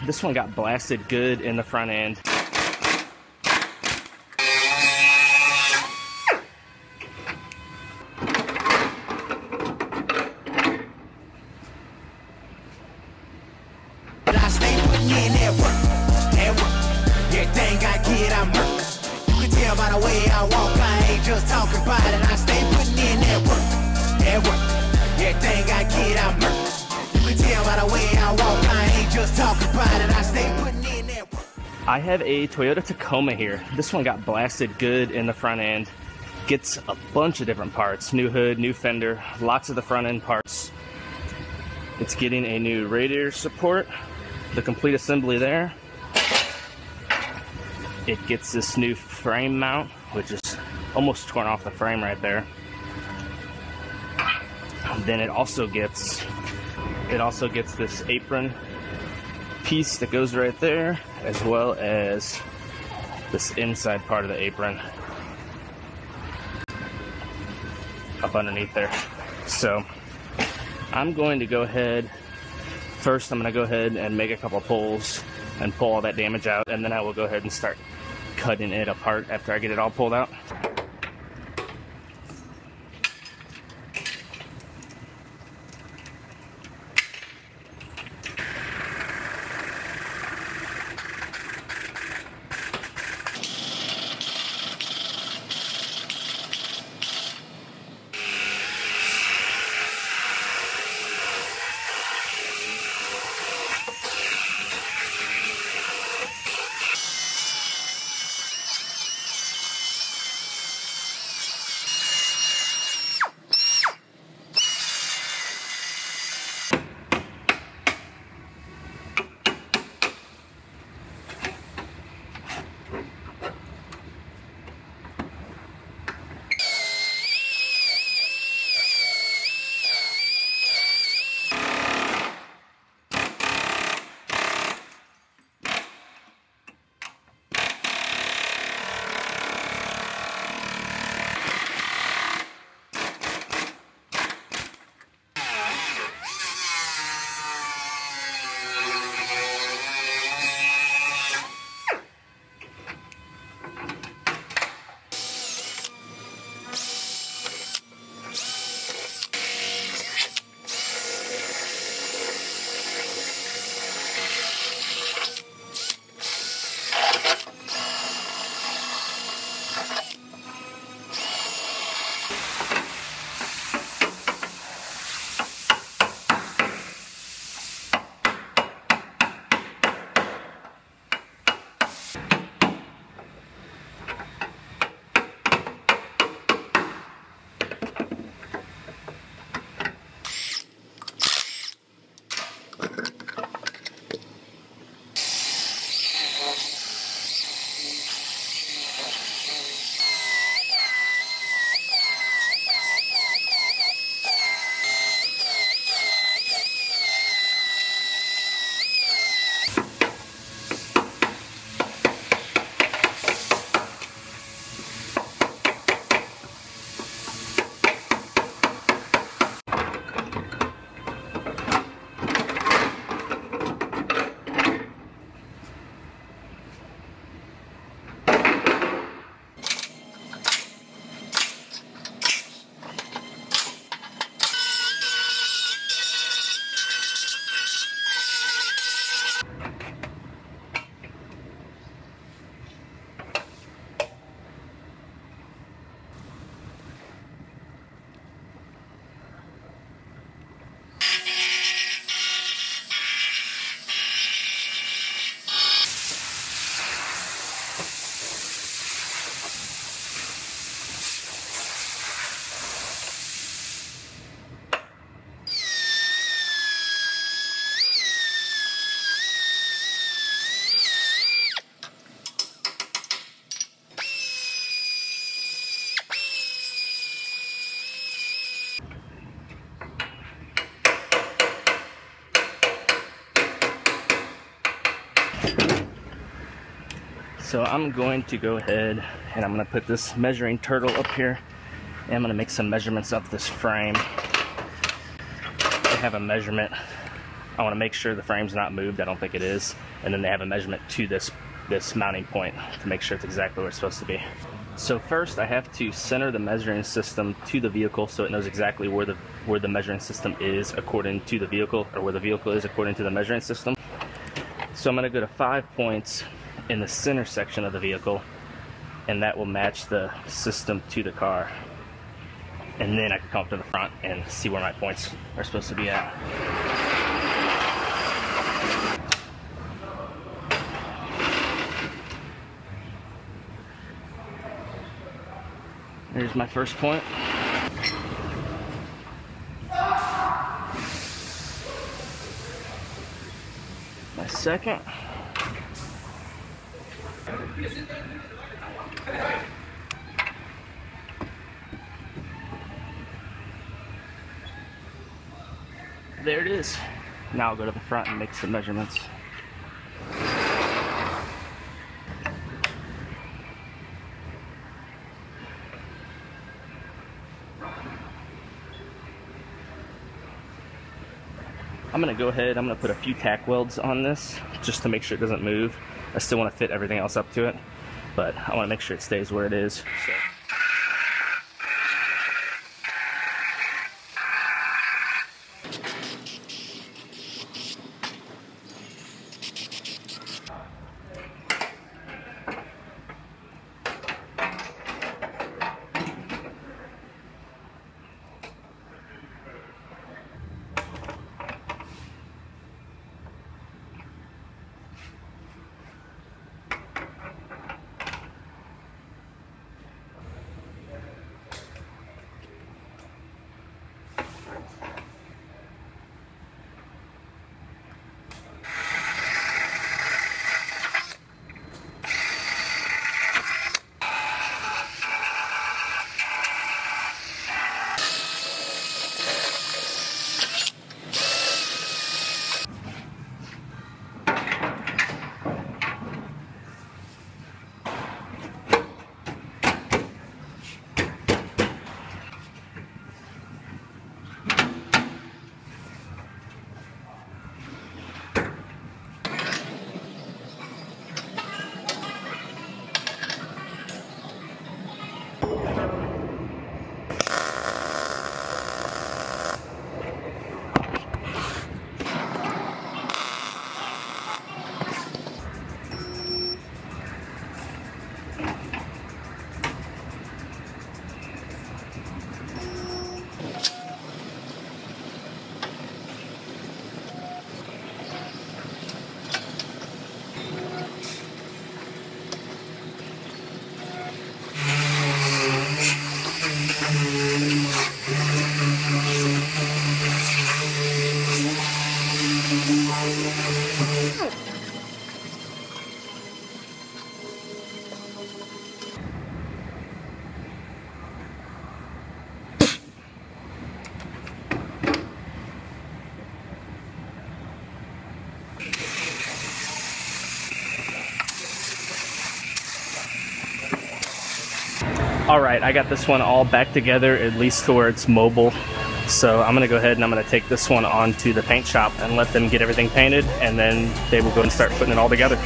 This one got blasted good in the front end. I stay putting in that work. Everything I get, I murk. You can tell by the way I walk, I ain't just talking about it. I stay putting in that work. Everything I get, I murk. You can tell by the way I walk, I ain't just talking about it. I stay putting in that work. I have a Toyota Tacoma here. This one got blasted good in the front end. Gets a bunch of different parts. New hood, new fender, lots of the front end parts. It's getting a new radiator support, the complete assembly there. It gets this new frame mount, which is almost torn off the frame right there. And then it also gets this apron piece that goes right there, as well as this inside part of the apron up underneath there. So I'm going to go ahead, first I'm going to go ahead and make a couple pulls and pull all that damage out, and then I will go ahead and start cutting it apart after I get it all pulled out. So I'm going to go ahead and I'm going to put this measuring turtle up here, and I'm going to make some measurements of this frame. I have a measurement I want to make sure the frame's not moved. I don't think it is. And then they have a measurement to this mounting point to make sure it's exactly where it's supposed to be. So first I have to center the measuring system to the vehicle so it knows exactly where the measuring system is according to the vehicle, or where the vehicle is according to the measuring system. So I'm going to go to 5 points in the center section of the vehicle, and that will match the system to the car. And then I can come up to the front and see where my points are supposed to be at. There's my first point. My second. There it is. Now I'll go to the front and make some measurements. I'm going to go ahead, I'm going to put a few tack welds on this just to make sure it doesn't move. I still want to fit everything else up to it, but I want to make sure it stays where it is. So. Alright, I got this one all back together, at least to where it's mobile. So I'm going to go ahead and I'm going to take this one on to the paint shop and let them get everything painted, and then they will go and start putting it all together.